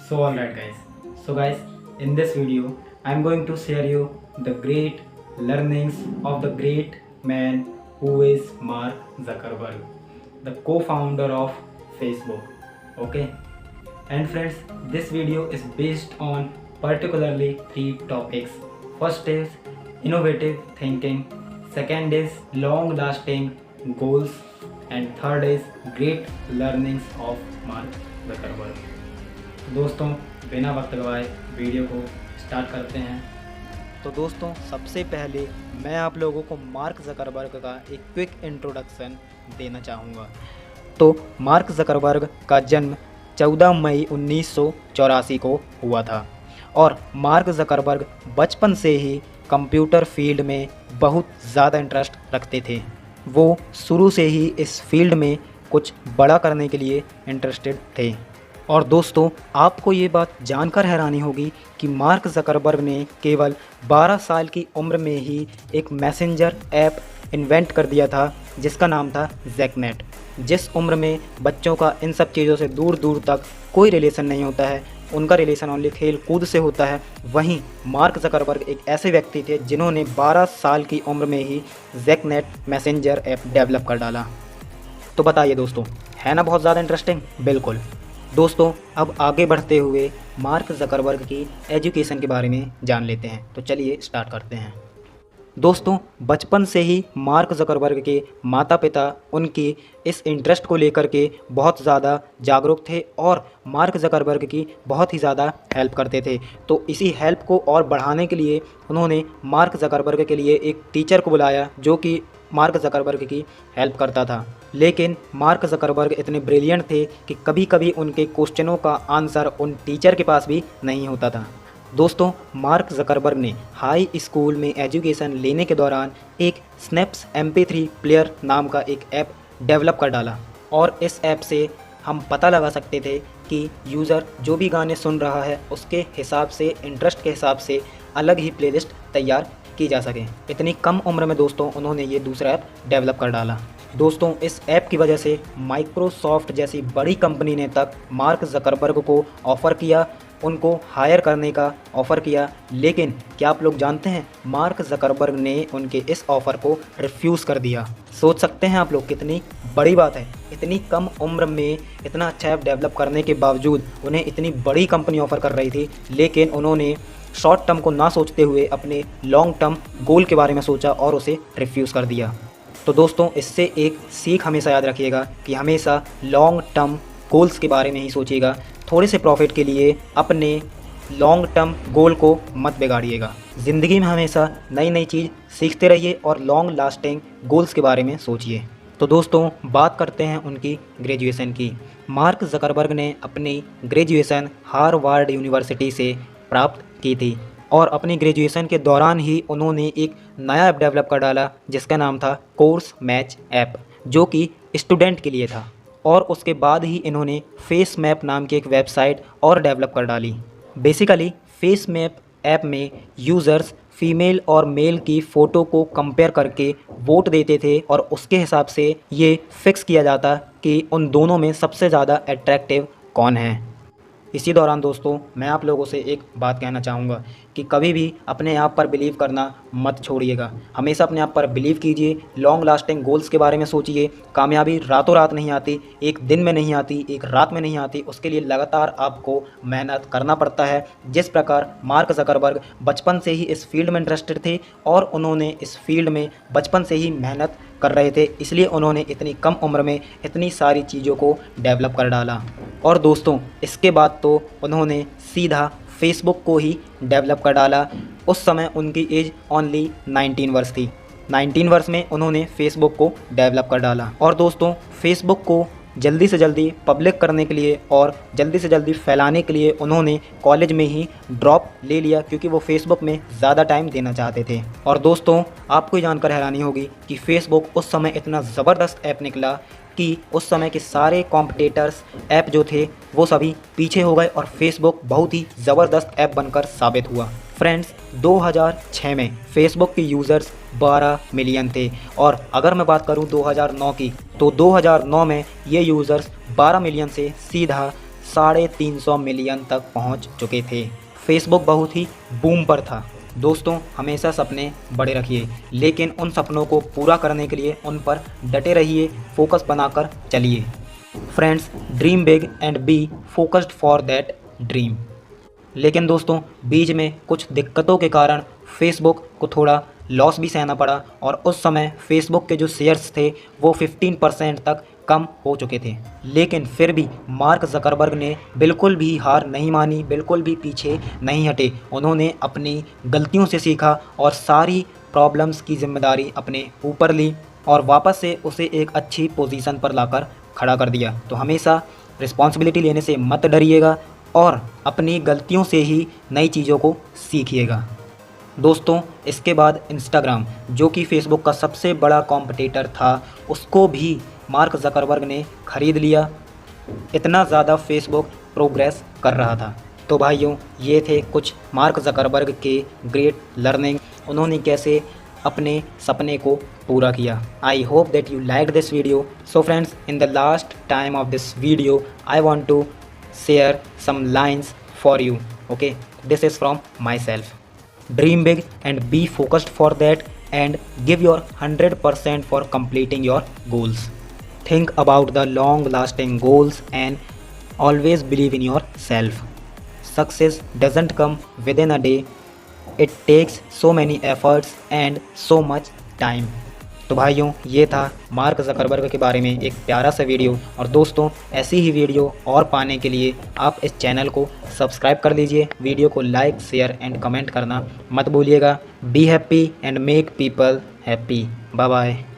So alright guys. So guys, in this video I am going to share you the great learnings of the great man who is Mark Zuckerberg, the co-founder of Facebook. Okay? And friends, this video is based on particularly three topics. First is innovative thinking, second is long lasting goals, and third is great learnings of Mark Zuckerberg. दोस्तों बिना वक्त गवाए video को start करते हैं। तो दोस्तों सबसे पहले मैं आप लोगों को मार्क ज़करबर्ग का एक क्विक इंट्रोडक्शन देना चाहूँगा। तो मार्क ज़करबर्ग का जन्म 14 मई 1984 को हुआ था और मार्क ज़करबर्ग बचपन से ही कंप्यूटर फील्ड में बहुत ज़्यादा इंटरेस्ट रखते थे। वो शुरू से ही इस फील्ड में कुछ बड़ा करने के लिए इंटरेस्टेड थे। और दोस्तों आपको ये बात जानकर हैरानी होगी कि मार्क ज़करबर्ग ने केवल 12 साल की उम्र में ही एक मैसेंजर ऐप इन्वेंट कर दिया था जिसका नाम था ज़ेकनेट। जिस उम्र में बच्चों का इन सब चीज़ों से दूर दूर तक कोई रिलेशन नहीं होता है, उनका रिलेशन ओनली खेल कूद से होता है, वहीं मार्क ज़करबर्ग एक ऐसे व्यक्ति थे जिन्होंने 12 साल की उम्र में ही ज़ेकनेट मैसेंजर ऐप डेवलप कर डाला। तो बताइए दोस्तों, है ना बहुत ज़्यादा इंटरेस्टिंग? बिल्कुल। दोस्तों अब आगे बढ़ते हुए मार्क ज़करबर्ग की एजुकेशन के बारे में जान लेते हैं। तो चलिए स्टार्ट करते हैं। दोस्तों बचपन से ही मार्क ज़करबर्ग के माता पिता उनकी इस इंटरेस्ट को लेकर के बहुत ज़्यादा जागरूक थे और मार्क ज़करबर्ग की बहुत ही ज़्यादा हेल्प करते थे। तो इसी हेल्प को और बढ़ाने के लिए उन्होंने मार्क ज़करबर्ग के लिए एक टीचर को बुलाया जो कि मार्क ज़करबर्ग की हेल्प करता था। लेकिन मार्क ज़करबर्ग इतने ब्रिलियंट थे कि कभी कभी उनके क्वेश्चनों का आंसर उन टीचर के पास भी नहीं होता था। दोस्तों मार्क ज़करबर्ग ने हाई स्कूल में एजुकेशन लेने के दौरान एक स्नैप्स MP3 प्लेयर नाम का एक ऐप डेवलप कर डाला और इस ऐप से हम पता लगा सकते थे कि यूज़र जो भी गाने सुन रहा है उसके हिसाब से, इंटरेस्ट के हिसाब से अलग ही प्लेलिस्ट तैयार की जा सके। इतनी कम उम्र में दोस्तों उन्होंने ये दूसरा ऐप डेवलप कर डाला। दोस्तों इस ऐप की वजह से माइक्रोसॉफ्ट जैसी बड़ी कंपनी ने तक मार्क ज़करबर्ग को ऑफ़र किया, उनको हायर करने का ऑफ़र किया। लेकिन क्या आप लोग जानते हैं मार्क ज़करबर्ग ने उनके इस ऑफ़र को रिफ्यूज़ कर दिया। सोच सकते हैं आप लोग कितनी बड़ी बात है। इतनी कम उम्र में इतना अच्छा ऐप डेवलप करने के बावजूद उन्हें इतनी बड़ी कंपनी ऑफ़र कर रही थी, लेकिन उन्होंने शॉर्ट टर्म को ना सोचते हुए अपने लॉन्ग टर्म गोल के बारे में सोचा और उसे रिफ्यूज़ कर दिया। तो दोस्तों इससे एक सीख हमेशा याद रखिएगा कि हमेशा लॉन्ग टर्म गोल्स के बारे में ही सोचिएगा। थोड़े से प्रॉफिट के लिए अपने लॉन्ग टर्म गोल को मत बिगाड़िएगा। ज़िंदगी में हमेशा नई नई चीज़ सीखते रहिए और लॉन्ग लास्टिंग गोल्स के बारे में सोचिए। तो दोस्तों बात करते हैं उनकी ग्रेजुएशन की। मार्क ज़करबर्ग ने अपनी ग्रेजुएशन हार्वर्ड यूनिवर्सिटी से प्राप्त की थी और अपनी ग्रेजुएशन के दौरान ही उन्होंने एक नया ऐप डेवलप कर डाला जिसका नाम था कोर्स मैच ऐप, जो कि स्टूडेंट के लिए था। और उसके बाद ही इन्होंने फेस मैप नाम की एक वेबसाइट और डेवलप कर डाली। बेसिकली फेस मैप ऐप में यूज़र्स फीमेल और मेल की फ़ोटो को कंपेयर करके वोट देते थे और उसके हिसाब से ये फिक्स किया जाता कि उन दोनों में सबसे ज़्यादा अट्रैक्टिव कौन है। इसी दौरान दोस्तों मैं आप लोगों से एक बात कहना चाहूँगा कि कभी भी अपने आप पर बिलीव करना मत छोड़िएगा। हमेशा अपने आप पर बिलीव कीजिए, लॉन्ग लास्टिंग गोल्स के बारे में सोचिए। कामयाबी रातों रात नहीं आती, एक दिन में नहीं आती, एक रात में नहीं आती, उसके लिए लगातार आपको मेहनत करना पड़ता है। जिस प्रकार मार्क ज़करबर्ग बचपन से ही इस फील्ड में इंटरेस्टेड थे और उन्होंने इस फील्ड में बचपन से ही मेहनत कर रहे थे, इसलिए उन्होंने इतनी कम उम्र में इतनी सारी चीज़ों को डेवलप कर डाला। और दोस्तों इसके बाद तो उन्होंने सीधा फेसबुक को ही डेवलप कर डाला। उस समय उनकी एज ओनली 19 वर्ष थी। 19 वर्ष में उन्होंने फेसबुक को डेवलप कर डाला। और दोस्तों फेसबुक को जल्दी से जल्दी पब्लिक करने के लिए और जल्दी से जल्दी फैलाने के लिए उन्होंने कॉलेज में ही ड्रॉप ले लिया, क्योंकि वो फेसबुक में ज़्यादा टाइम देना चाहते थे। और दोस्तों आपको ये जानकर हैरानी होगी कि फेसबुक उस समय इतना ज़बरदस्त ऐप निकला कि उस समय के सारे कॉम्पिटिटर्स ऐप जो थे वो सभी पीछे हो गए और फेसबुक बहुत ही ज़बरदस्त ऐप बनकर साबित हुआ। फ्रेंड्स 2006 में फेसबुक के यूज़र्स 12 मिलियन थे और अगर मैं बात करूं 2009 की तो 2009 में ये यूज़र्स 12 मिलियन से सीधा 350 मिलियन तक पहुंच चुके थे। फेसबुक बहुत ही बूम पर था। दोस्तों, हमेशा सपने बड़े रखिए, लेकिन उन सपनों को पूरा करने के लिए उन पर डटे रहिए, फोकस बनाकर चलिए। Friends, dream big and be focused for that dream. लेकिन दोस्तों, बीच में कुछ दिक्कतों के कारण फेसबुक को थोड़ा लॉस भी सहना पड़ा और उस समय फेसबुक के जो शेयर्स थे वो 15% तक कम हो चुके थे। लेकिन फिर भी मार्क ज़करबर्ग ने बिल्कुल भी हार नहीं मानी, बिल्कुल भी पीछे नहीं हटे। उन्होंने अपनी गलतियों से सीखा और सारी प्रॉब्लम्स की जिम्मेदारी अपने ऊपर ली और वापस से उसे एक अच्छी पोजीशन पर लाकर खड़ा कर दिया। तो हमेशा रिस्पॉन्सिबिलिटी लेने से मत डरिएगा और अपनी गलतियों से ही नई चीज़ों को सीखिएगा। दोस्तों, इसके बाद इंस्टाग्राम, जो कि फेसबुक का सबसे बड़ा कॉम्पिटिटर था, उसको भी मार्क ज़करबर्ग ने ख़रीद लिया। इतना ज़्यादा फेसबुक प्रोग्रेस कर रहा था। तो भाइयों, ये थे कुछ मार्क ज़करबर्ग के ग्रेट लर्निंग, उन्होंने कैसे अपने सपने को पूरा किया। I hope that you like this video. So friends, in the last time of this video I want to share some lines for you. Okay, this is from myself. Dream big and be focused for that and give your 100% for completing your goals. Think about the long lasting goals and always believe in yourself. Success doesn't come within a day. It takes so many efforts and so much time. तो भाइयों, ये था mark Zuckerberg के बारे में एक प्यारा सा वीडियो। और दोस्तों, ऐसी ही वीडियो और पाने के लिए आप इस चैनल को सब्सक्राइब कर लीजिए। वीडियो को लाइक, शेयर एंड कमेंट करना मत भूलिएगा। Be happy and make people happy. Bye bye.